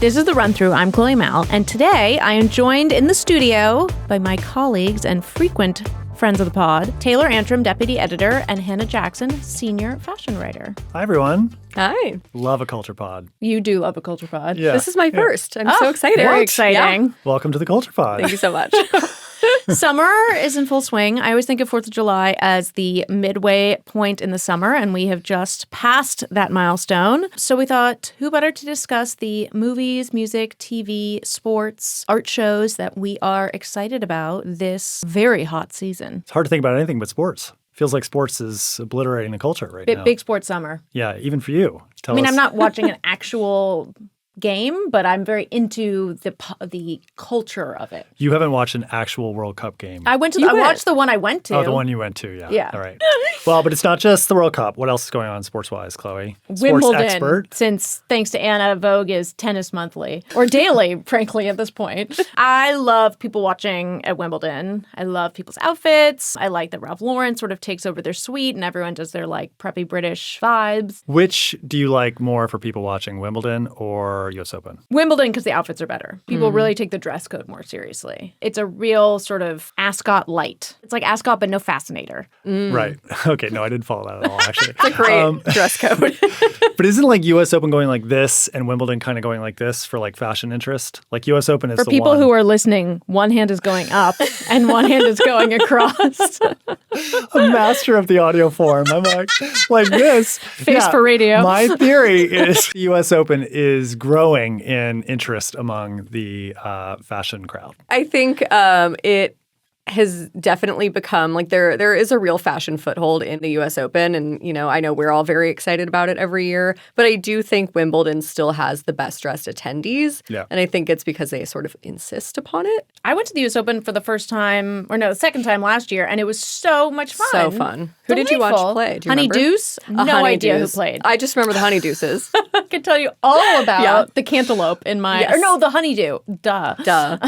This is The Run Through. I'm Chloe Mal, and today I am joined in the studio by my colleagues and frequent friends of the pod, Taylor Antrim, deputy editor, and Hannah Jackson, senior fashion writer. Hi, everyone. Hi. Love a culture pod. You do love a culture pod. Yeah. This is my first. I'm so excited. Very exciting. Yeah. Welcome to the culture pod. Thank you so much. Summer is in full swing. I always think of 4th of July as the midway point in the summer, and we have just passed that milestone. So we thought, who better to discuss the movies, music, TV, sports, art shows that we are excited about this very hot season. It's hard to think about anything but sports. Feels like sports is obliterating the culture right now. Big sports summer. Yeah, even for you. Tell us. I'm not watching an actual game, but I'm very into the culture of it. You haven't watched an actual World Cup game. I watched the one I went to. Oh, the one you went to, yeah. Yeah. All right. Well, but it's not just the World Cup. What else is going on sports-wise, Chloe? Wimbledon, sports expert. since thanks to Anna, Vogue is tennis monthly or daily, frankly, at this point. I love people watching at Wimbledon. I love people's outfits. I like that Ralph Lauren sort of takes over their suite and everyone does their like preppy British vibes. Which do you like more for people watching, Wimbledon or US Open? Wimbledon, because the outfits are better. People really take the dress code more seriously. It's a real sort of Ascot light. It's like Ascot, but no fascinator. Right. Okay, no, I didn't follow that at all, actually. It's a great dress code. But isn't like US Open going like this and Wimbledon kind of going like this for like fashion interest? Like US Open is for the people one. who are listening, one hand is going up and one hand is going across. A master of the audio form. I'm like this. Face for radio. My theory is the US Open is growing in interest among the fashion crowd. I think it has definitely become like there is a real fashion foothold in the US Open. And, you know, I know we're all very excited about it every year, but I do think Wimbledon still has the best dressed attendees. Yeah. And I think it's because they sort of insist upon it. I went to the US Open for the the second time last year, and it was so much fun. So fun. Who did you watch Delightful. play? Do you Honey remember? Deuce? No idea who played. I just remember the Honey Deuces. I can tell you all about the cantaloupe in my... Yes. Or no, the honeydew. Duh.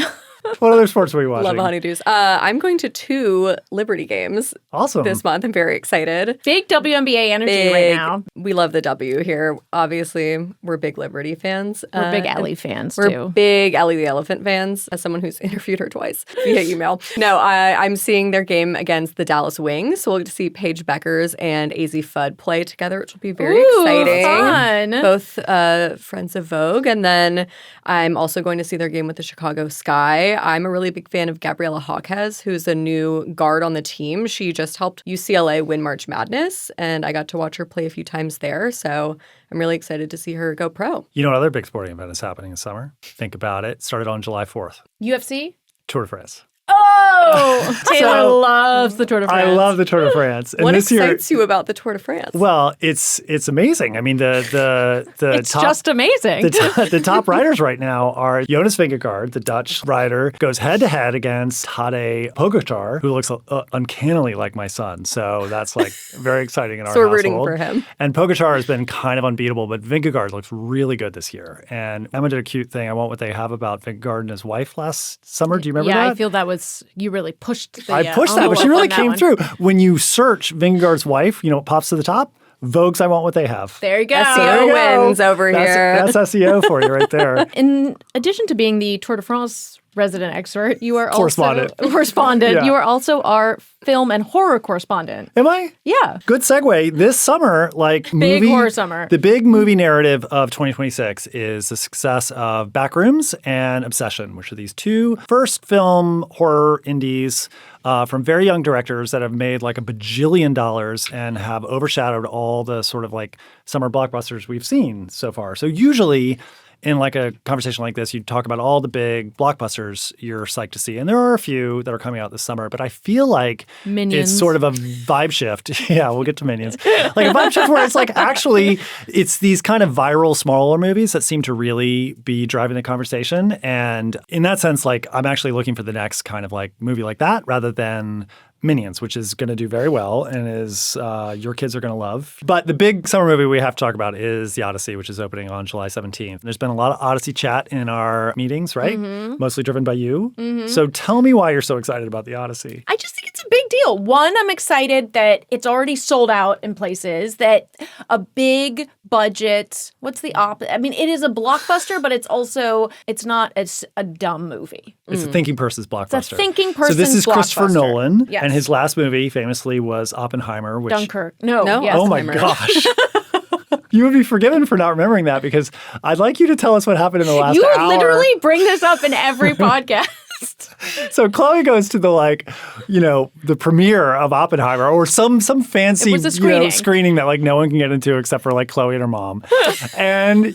What other sports were you watching? Love honeydews. I'm going to 2 Liberty games Awesome. this month. I'm very excited. Big WNBA energy right now. We love the W here. Obviously, we're big Liberty fans. We're big Ellie fans, We're too. big Ellie the Elephant fans, as someone who's interviewed her twice via email. No, I'm seeing their game against the Dallas Wings. So we'll get to see Paige Beckers and AZ Fudd play together, which will be very exciting. Fun. Both friends of Vogue. And then I'm also going to see their game with the Chicago Sky. I'm a really big fan of Gabriella Hawkes, who's a new guard on the team. She just helped UCLA win March Madness, and I got to watch her play a few times there. So I'm really excited to see her go pro. You know what other big sporting event is happening this summer? Think about it. Started on July 4th. UFC? Tour de France. Oh! Taylor loves the Tour de France. I love the Tour de France. And What this year, excites you about the Tour de France? well, it's amazing. I mean, the It's top, just amazing. the top riders right now are Jonas Vingegaard, the Dutch rider, goes head-to-head against Tadej Pogačar, who looks uncannily like my son. So that's like very exciting in our So we're household. rooting for him. And Pogačar has been kind of unbeatable, but Vingegaard looks really good this year. And Emma did a cute thing. I want what they have about Vingegaard and his wife last summer. Do you remember that? Yeah, I feel that was, you really pushed the I pushed that, but she envelope really on that came one. through. When you search Vingegaard's wife, you know what pops to the top? Vogue's I Want What They Have. There you go. SEO wins over here. That's SEO for you right there. In addition to being the Tour de France resident expert, you are Correspondent. also correspondent. Yeah. You are also our film and horror correspondent. Am I? Yeah. Good segue. This summer, like Big horror summer. The big movie narrative of 2026 is the success of Backrooms and Obsession, which are these 2 first film horror indies from very young directors that have made like $1 bajillion and have overshadowed all the sort of like summer blockbusters we've seen so far. So usually in like a conversation like this, you talk about all the big blockbusters you're psyched to see. And there are a few that are coming out this summer, but I feel like Minions. it's sort of a vibe shift. Yeah, we'll get to Minions. Like a vibe shift where it's like actually it's these kind of viral smaller movies that seem to really be driving the conversation. And in that sense, like I'm actually looking for the next kind of like movie like that rather than Minions, which is going to do very well and is your kids are going to love. But the big summer movie we have to talk about is The Odyssey, which is opening on July 17th. There's been a lot of Odyssey chat in our meetings, right? Mm-hmm. Mostly driven by you. Mm-hmm. So tell me why you're so excited about The Odyssey. I just think it's a big big deal. One, I'm excited that it's already sold out in places, that a big budget, what's the opposite? I mean, it is a blockbuster, but it's not a dumb movie. It's a thinking person's blockbuster. It's a thinking person's blockbuster. So this is Christopher Nolan, yes. and his last movie famously was Oppenheimer. Which, Dunkirk. No. Yes. Oh my gosh. You would be forgiven for not remembering that because I'd like you to tell us what happened in the last hour. You literally bring this up in every podcast. So Chloe goes to the premiere of Oppenheimer or some fancy It was a screening. Screening that no one can get into except for Chloe and her mom. And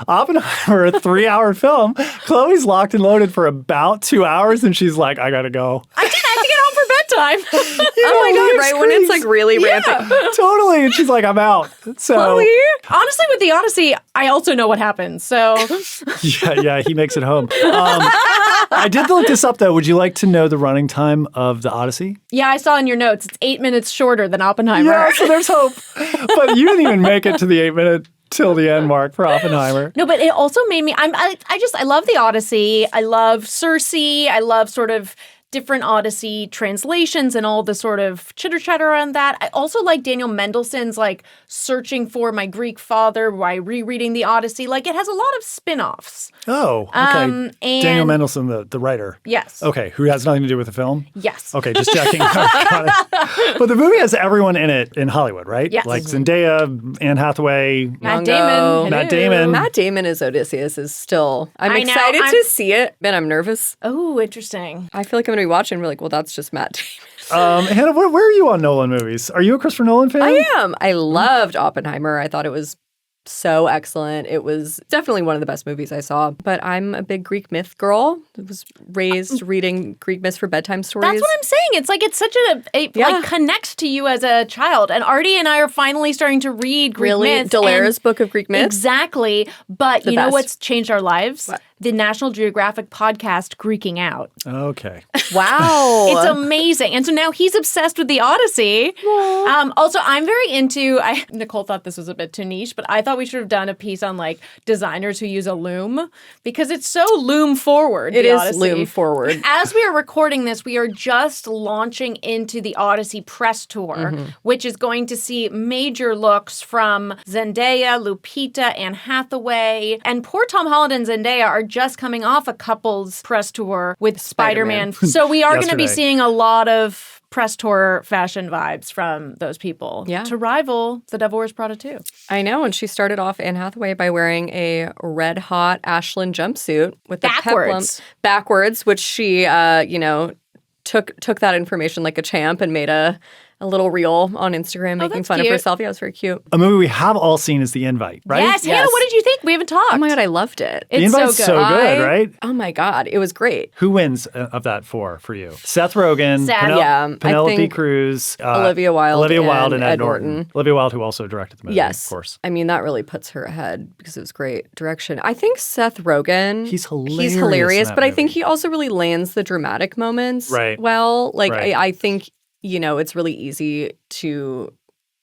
Oppenheimer, a 3-hour film. Chloe's locked and loaded for about 2 hours, and she's like, I gotta go. I did. I have to get home for bedtime. Oh my God, right when it's really ramping. Totally. And she's like, I'm out. So Chloe? Honestly, with the Odyssey, I also know what happens. So yeah, he makes it home. I did look this up, though. Would you like to know the running time of the Odyssey? yeah, I saw in your notes, it's 8 minutes shorter than Oppenheimer. Yeah, so there's hope. But you didn't even make it to the 8-minute till the end mark for Oppenheimer. No, but it also made me, I love the Odyssey. I love Circe. I love sort of different Odyssey translations and all the sort of chitter-chatter around that. I also like Daniel Mendelsohn's searching for my Greek father by rereading the Odyssey. It has a lot of spin-offs. Oh, okay. Daniel Mendelsohn, the writer. Yes. Okay, who has nothing to do with the film? Yes. Okay, just checking. Got it. But the movie has everyone in it in Hollywood, right? Yes. Zendaya, Anne Hathaway. Matt Damon. Matt Damon. Matt Damon as Odysseus is still... I'm I know, excited to see it, but I'm nervous. Oh, interesting. I feel like I'm going to be watching and be like, well, that's just Matt Damon. Hannah, where are you on Nolan movies? Are you a Christopher Nolan fan? I am. I loved Oppenheimer. I thought it was so excellent. It was definitely one of the best movies I saw. But I'm a big Greek myth girl. I was raised reading Greek myths for bedtime stories. That's what I'm saying. It's such a connects to you as a child. And Artie and I are finally starting to read Greek myths. Dalara's book of Greek myths? Exactly. But you know what's changed our lives? What? The National Geographic podcast Greeking Out. Okay. Wow. It's amazing. And so now he's obsessed with the Odyssey. Also, I'm very into, Nicole thought this was a bit too niche, but I thought we should have done a piece on designers who use a loom because it's so loom forward. It is Odyssey. loom forward. As we are recording this, we are just launching into the Odyssey press tour, which is going to see major looks from Zendaya, Lupita, Anne Hathaway, and poor Tom Holland and Zendaya are just coming off a couple's press tour with Spider-Man. So we are going to be seeing a lot of press tour fashion vibes from those people to rival The Devil Wears Prada 2. I know, and she started off, Anne Hathaway, by wearing a red-hot Ashland jumpsuit with the peplum backwards, which she, took that information like a champ and made a little reel on Instagram making fun of herself. Yeah, it was very cute. A movie we have all seen is The Invite, right? Yes. Hannah, what did you think? We haven't talked. Oh my God, I loved it. The Invite's so good, right? Oh my God, it was great. Who wins of that for you? Seth Rogen, Penelope Cruz, Olivia Wilde, and Ed Norton. Olivia Wilde, who also directed the movie, yes, of course. I mean, that really puts her ahead because it was great direction. I think Seth Rogen, he's hilarious, but I think he also really lands the dramatic moments well. I think, it's really easy to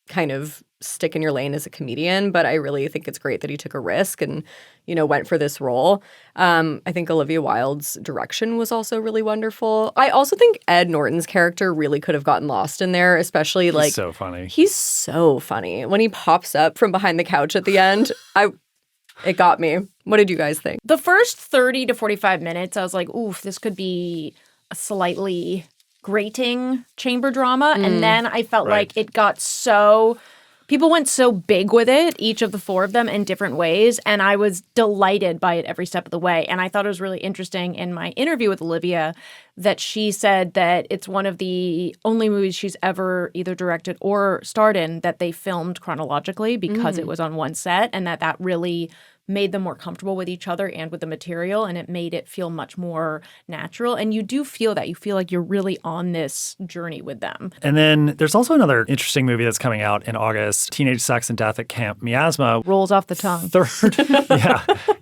kind of stick in your lane as a comedian, but I really think it's great that he took a risk and, went for this role. I think Olivia Wilde's direction was also really wonderful. I also think Ed Norton's character really could have gotten lost in there, especially he's so funny. He's so funny. When he pops up from behind the couch at the end, it got me. What did you guys think? The first 30 to 45 minutes, I was like, oof, this could be a slightly grating chamber drama. And then I felt like it got people went so big with it, each of the four of them in different ways. And I was delighted by it every step of the way. And I thought it was really interesting in my interview with Olivia that she said that it's one of the only movies she's ever either directed or starred in that they filmed chronologically because it was on one set, and that really made them more comfortable with each other and with the material, and it made it feel much more natural. And you do feel that. You feel like you're really on this journey with them. And then there's also another interesting movie that's coming out in August, Teenage Sex and Death at Camp Miasma. Rolls off the tongue.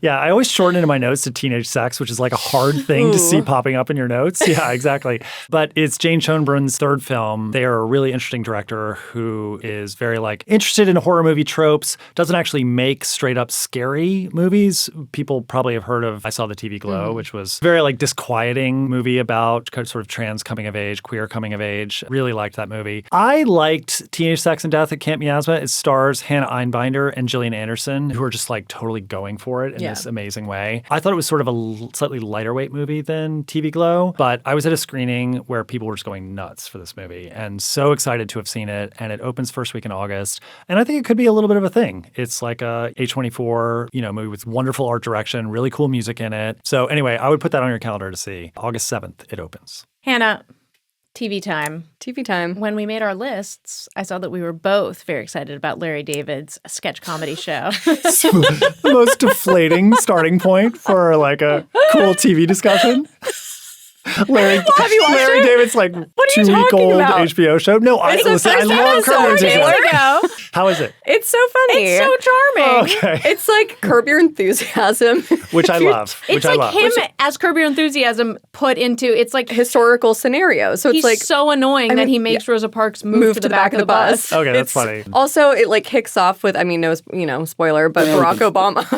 Yeah. I always shorten into my notes to teenage sex, which is like a hard thing to see popping up in your notes. Yeah, exactly. But it's Jane Schoenbrun's third film. They are a really interesting director who is very interested in horror movie tropes, doesn't actually make straight up scary comedy movies. People probably have heard of I Saw the TV Glow, which was a very like disquieting movie about kind of sort of trans coming of age, queer coming of age. Really liked that movie. I liked Teenage Sex and Death at Camp Miasma. It stars Hannah Einbinder and Gillian Anderson, who are just like totally going for it in this amazing way. I thought it was sort of a slightly lighter weight movie than TV Glow, but I was at a screening where people were just going nuts for this movie and so excited to have seen it. And it opens first week in August. And I think it could be a little bit of a thing. It's like a A24, movie with wonderful art direction, really cool music in it. So anyway, I would put that on your calendar to see. August 7th, it opens. Hannah, TV time. TV time. When we made our lists, I saw that we were both very excited about Larry David's sketch comedy show. The most deflating starting point for like a cool TV discussion. Larry David's like 2-week-old HBO show. No, I love Curb Your Enthusiasm. How is it? It's so funny. It's so charming. Okay. It's like Curb Your Enthusiasm. Which I love. It's like him as Curb Your Enthusiasm put into, it's like historical scenarios. So it's he's like so annoying that he makes Rosa Parks move to the back of the bus. Okay, that's funny. Also, it like kicks off with, no, spoiler, but Barack Obama.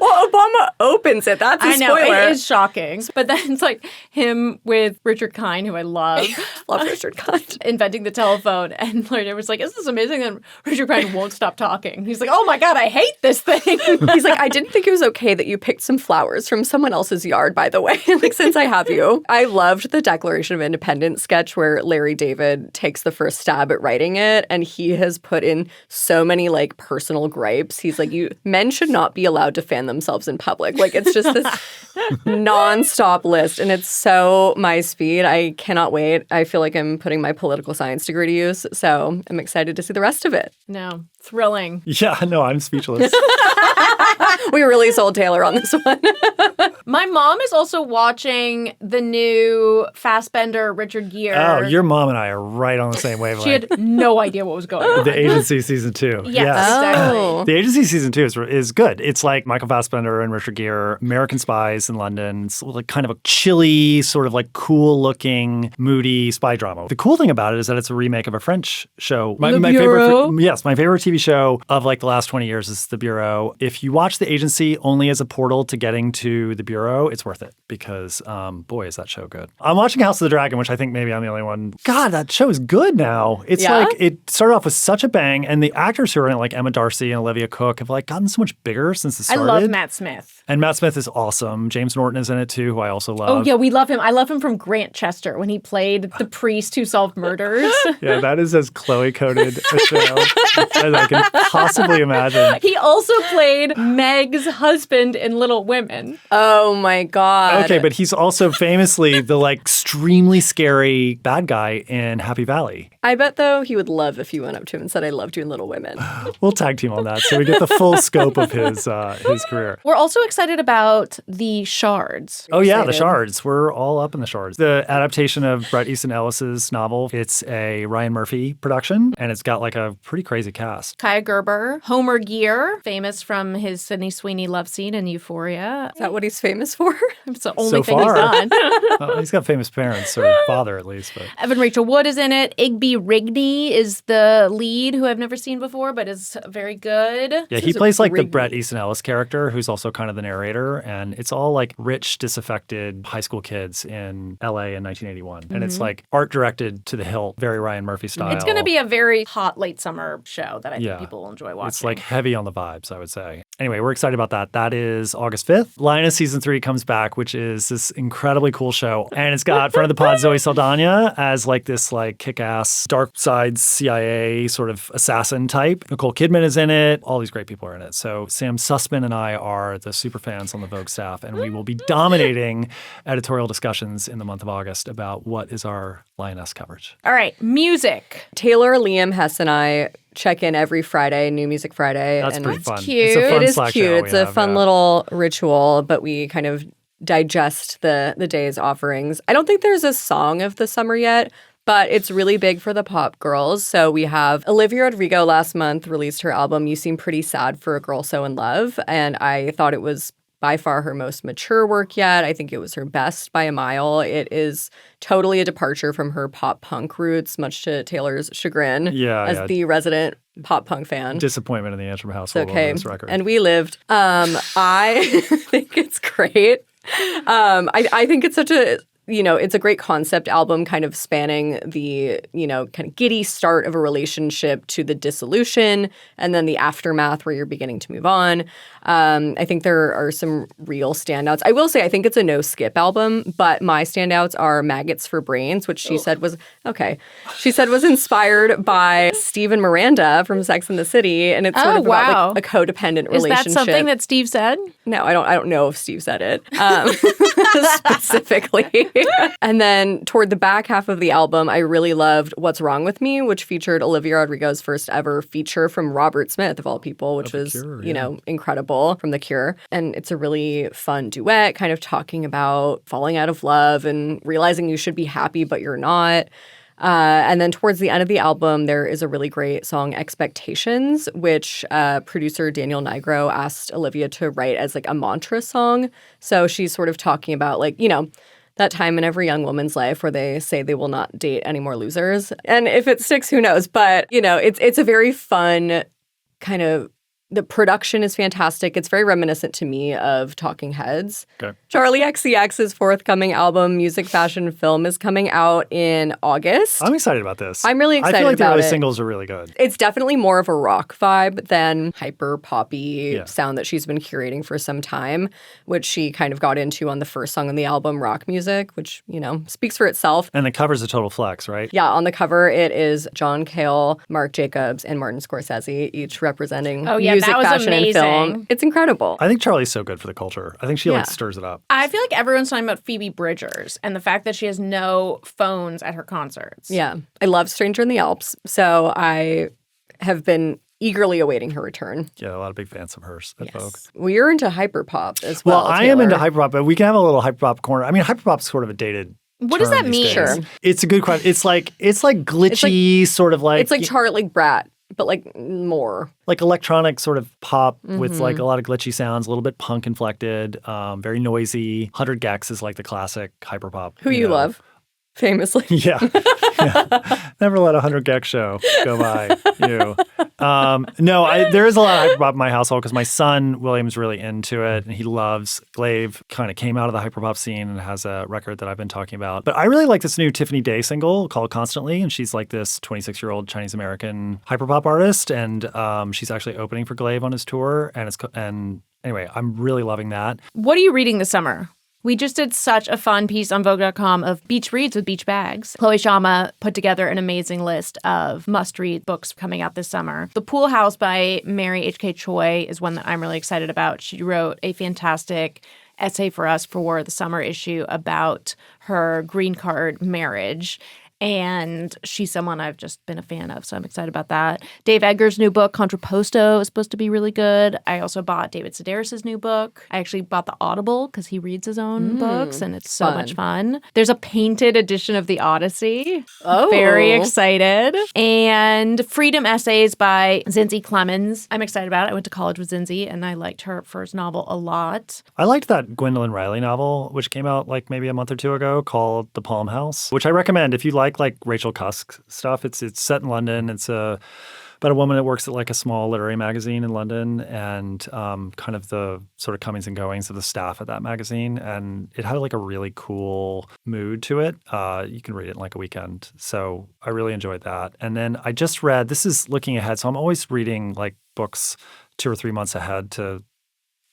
Well, Obama opens it. That's a spoiler. I know, it is shocking. But then it's like him with Richard Kind, who I love. Love Richard Kind. Inventing the telephone. And Larry David was like, isn't this amazing? And Richard Kind won't stop talking. He's like, oh my God, I hate this thing. He's like, I didn't think it was okay that you picked some flowers from someone else's yard, by the way. Like, since I have you. I loved the Declaration of Independence sketch where Larry David takes the first stab at writing it. And he has put in so many like personal gripes. He's like, men should not be allowed to fan themselves in public. Like, it's just this nonstop list. And it's so my speed. I cannot wait. I feel like I'm putting my political science degree to use. So I'm excited to see the rest of it. No, thrilling. Yeah, no, I'm speechless. We really sold Taylor on this one. My mom is also watching the new Fassbender Richard Gere. Oh, your mom and I are right on the same wavelength. She had no idea what was going on. The Agency season 2. Yes. Exactly. Oh. The Agency season 2 is good. It's like Michael Fassbender and Richard Gere, American spies in London. It's like kind of a chilly, sort of like cool looking, moody spy drama. The cool thing about it is that it's a remake of a French show. My favorite TV show of like the last 20 years is The Bureau. If you watch The Agency only as a portal to getting to The Bureau, it's worth it because, boy, is that show good. I'm watching House of the Dragon, which I think maybe I'm the only one. God, that show is good now. It's like, it started off with such a bang, and the actors who are in it, like Emma Darcy and Olivia Cooke, have like gotten so much bigger since it started. I love Matt Smith. And Matt Smith is awesome. James Norton is in it too, who I also love. Oh, yeah, we love him. I love him from Grant Chester when he played the priest who solved murders. Yeah, that is as Chloe-coded a show as I can possibly imagine. He also played Meg's husband in Little Women. Oh my God. Okay, but he's also famously the like extremely scary bad guy in Happy Valley. I bet, though, he would love if you went up to him and said, I loved you in Little Women. We'll tag team on that so we get the full scope of his career. We're also excited about The Shards. Oh, yeah, The Shards. We're all up in The Shards. The adaptation of Bret Easton Ellis's novel. It's a Ryan Murphy production, and it's got like a pretty crazy cast. Kaya Gerber, Homer Gear, famous from his Sydney Sweeney love scene in Euphoria. Is that what he's famous for? It's the only thing he's done. He's got famous parents, or father at least. But. Evan Rachel Wood is in it. Igby Rigney is the lead, who I've never seen before, but is very good. Yeah, he plays like the Bret Easton Ellis character, who's also kind of the narrator. And it's all like rich, disaffected high school kids in LA in 1981. And it's like art directed to the hilt, very Ryan Murphy style. It's going to be a very hot late summer show that I think people will enjoy watching. It's like heavy on the vibes, I would say. Anyway, we're excited about that. That is August 5th. Lioness Season 3 comes back, which is this incredibly cool show. And it's got friend of the pod Zoe Saldana as like this like kick-ass dark side CIA sort of assassin type. Nicole Kidman is in it. All these great people are in it. So Sam Sussman and I are the super fans on the Vogue staff, and we will be dominating editorial discussions in the month of August about what is our Lioness coverage. All right, music. Taylor, Liam, Hess, and I check in every Friday, New Music Friday. That's pretty fun. Cute. It's a fun It is Slack cute. show It's a fun little ritual, but we kind of digest the day's offerings. I don't think there's a song of the summer yet, but it's really big for the pop girls. So we have Olivia Rodrigo last month released her album, You Seem Pretty Sad for a Girl So in Love. And I thought it was by far her most mature work yet. I think it was her best by a mile. It is totally a departure from her pop punk roots, much to Taylor's chagrin. Yeah, as the resident pop punk fan. Disappointment in the Antrim household Okay. over this record. And we lived. I think it's great. I think it's such a, it's a great concept album kind of spanning the, kind of giddy start of a relationship to the dissolution and then the aftermath where you're beginning to move on. I think there are some real standouts. I will say I think it's a no-skip album, but my standouts are Maggots for Brains, which she said was inspired by Steve and Miranda from Sex and the City, and it's sort of about like a codependent relationship. Is that something that Steve said? No, I don't know if Steve said it specifically. And then toward the back half of the album, I really loved What's Wrong With Me, which featured Olivia Rodrigo's first ever feature from Robert Smith, of all people, which was, incredible, from The Cure. And it's a really fun duet, kind of talking about falling out of love and realizing you should be happy, but you're not. And then towards the end of the album, there is a really great song, Expectations, which producer Daniel Nigro asked Olivia to write as like a mantra song. So she's sort of talking about like, that time in every young woman's life where they say they will not date any more losers. And if it sticks, who knows? But, it's a very fun kind of, the production is fantastic. It's very reminiscent to me of Talking Heads. Okay. Charlie XCX's forthcoming album, Music, Fashion, Film, is coming out in August. I'm excited about this. I'm really excited about it. I feel like the early singles are really good. It's definitely more of a rock vibe than hyper poppy sound that she's been curating for some time, which she kind of got into on the first song on the album, Rock Music, which, speaks for itself. And the cover's a total flex, right? Yeah, on the cover it is John Cale, Marc Jacobs, and Martin Scorsese, each representing music, fashion, and film. It's incredible. I think Charlie's so good for the culture. I think she stirs it up. I feel like everyone's talking about Phoebe Bridgers and the fact that she has no phones at her concerts. Yeah. I love Stranger in the Alps, so I have been eagerly awaiting her return. Yeah, a lot of big fans of hers at Vogue. Well, you're into hyperpop as well, I Taylor. am into hyperpop, but we can have a little hyperpop corner. I mean, hyperpop's sort of a dated What does that term mean? these days. Sure. It's a good question. It's like glitchy, sort of like... It's like Charlie Brat, but like more. Like electronic sort of pop with like a lot of glitchy sounds, a little bit punk inflected, very noisy. 100 Gex is like the classic hyperpop. Who you love, famously. Yeah. Never let a 100 Gex show go by you. There is a lot of hyperpop in my household because my son, William's really into it and he loves Glaive, kind of came out of the hyperpop scene and has a record that I've been talking about. But I really like this new Tiffany Day single called Constantly, and she's like this 26-year-old Chinese-American hyperpop artist, and she's actually opening for Glaive on his tour, and anyway, I'm really loving that. What are you reading this summer? We just did such a fun piece on Vogue.com of beach reads with beach bags. Chloe Shama put together an amazing list of must-read books coming out this summer. The Pool House by Mary H.K. Choi is one that I'm really excited about. She wrote a fantastic essay for us for the summer issue about her green card marriage. And she's someone I've just been a fan of, so I'm excited about that. Dave Edgar's new book, Contrapposto, is supposed to be really good. I also bought David Sedaris' new book. I actually bought the Audible because he reads his own books, and it's so much fun. There's a painted edition of the Odyssey. Oh. Very excited. And Freedom Essays by Zinzi Clemens. I'm excited about it. I went to college with Zinzi, and I liked her first novel a lot. I liked that Gwendolyn Riley novel, which came out like maybe a month or two ago, called The Palm House, which I recommend if you like Rachel Cusk stuff. It's set in London. It's about a woman that works at like a small literary magazine in London, and kind of the sort of comings and goings of the staff at that magazine. And it had like a really cool mood to it. You can read it in like a weekend. So I really enjoyed that. And then I just read, this is looking ahead. So I'm always reading like books 2 or 3 months ahead to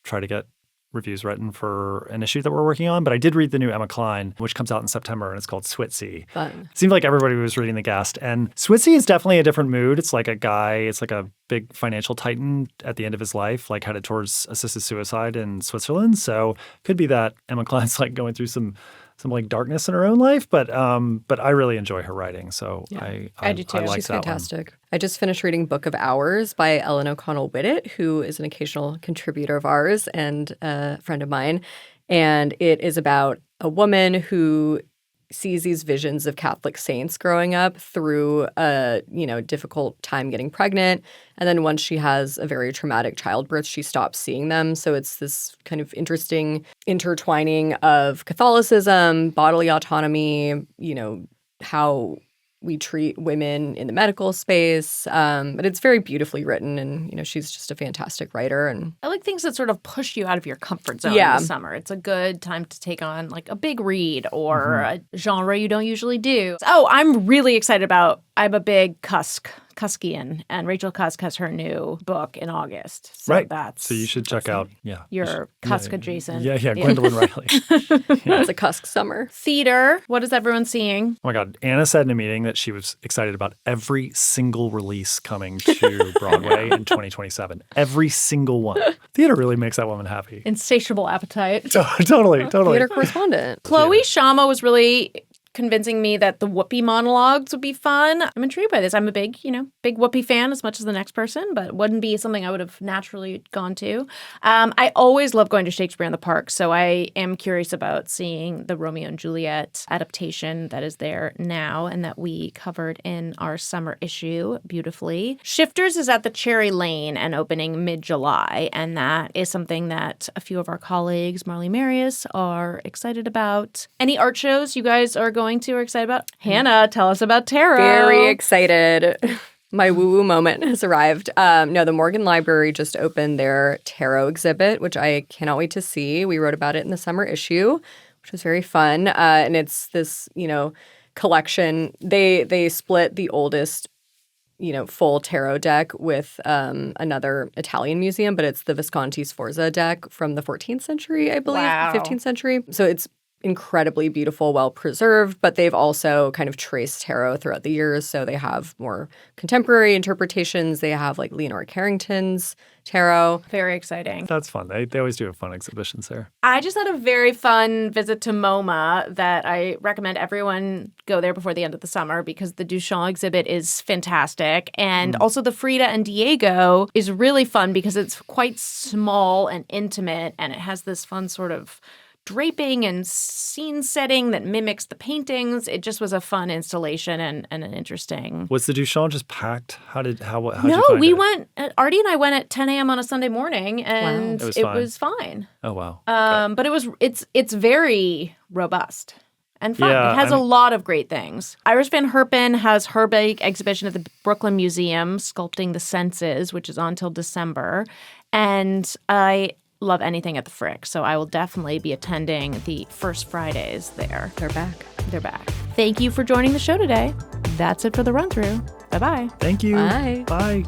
try to get reviews written for an issue that we're working on. But I did read the new Emma Cline, which comes out in September, and it's called Switzy. Fun. It seemed like everybody was reading The Guest. And Switzy is definitely a different mood. It's like a guy, it's like a big financial titan at the end of his life, like headed towards assisted suicide in Switzerland. So could be that Emma Cline's like going through some like darkness in her own life, but I really enjoy her writing. So I do too. I like She's that fantastic. I just finished reading Book of Hours by Ellen O'Connell Whittet, who is an occasional contributor of ours and a friend of mine. And it is about a woman who sees these visions of Catholic saints growing up through a difficult time getting pregnant. And then once she has a very traumatic childbirth, she stops seeing them. So it's this kind of interesting intertwining of Catholicism, bodily autonomy, how we treat women in the medical space. But it's very beautifully written, and she's just a fantastic writer. And I like things that sort of push you out of your comfort zone Yeah. in the summer. It's a good time to take on like a big read or a genre you don't usually do. Oh, I'm really excited about. I'm a big Cuskian, and Rachel Cusk has her new book in August. So Right. that's So you should check out, your Cusk adjacent. Yeah, Gwendolyn Riley. it's a Cusk summer. Theater. What is everyone seeing? Oh my God. Anna said in a meeting that she was excited about every single release coming to Broadway in 2027. Every single one. Theater really makes that woman happy. Insatiable appetite. Totally. Theater correspondent. Chloe Shama was really convincing me that the Whoopi monologues would be fun. I'm intrigued by this. I'm a big Whoopi fan as much as the next person, but wouldn't be something I would have naturally gone to. I always love going to Shakespeare in the Park, so I am curious about seeing the Romeo and Juliet adaptation that is there now and that we covered in our summer issue beautifully. Shifters is at the Cherry Lane and opening mid-July, and that is something that a few of our colleagues, Marley Marius, are excited about. Any art shows you guys are going to or excited about? Hannah, tell us about tarot. Very excited. My woo-woo moment has arrived. No, the Morgan Library just opened their tarot exhibit, which I cannot wait to see. We wrote about it in the summer issue, which was very fun. And it's this, collection. They split the oldest, full tarot deck with another Italian museum, but it's the Visconti Sforza deck from the 14th century, I believe, Wow. 15th century. So it's incredibly beautiful, well preserved, but they've also kind of traced tarot throughout the years. So they have more contemporary interpretations. They have like Leonora Carrington's tarot. Very exciting. That's fun. They always do have fun exhibitions there. I just had a very fun visit to MoMA that I recommend everyone go there before the end of the summer because the Duchamp exhibit is fantastic. And also the Frida and Diego is really fun because it's quite small and intimate, and it has this fun sort of draping and scene setting that mimics the paintings. It just was a fun installation and an interesting. Was the Duchamp just packed? How'd you No, find we it? went. Artie and I went at 10 a.m. on a Sunday morning, and Wow. it was fine. Oh wow. But it's very robust and fun. Yeah, It has a lot of great things. Iris Van Herpen has her big exhibition at the Brooklyn Museum, Sculpting the Senses, which is on till December. And I love anything at the Frick, so I will definitely be attending the first Fridays there. They're back. They're back. Thank you for joining the show today. That's it for the run-through. Bye-bye. Thank you. Bye. Bye.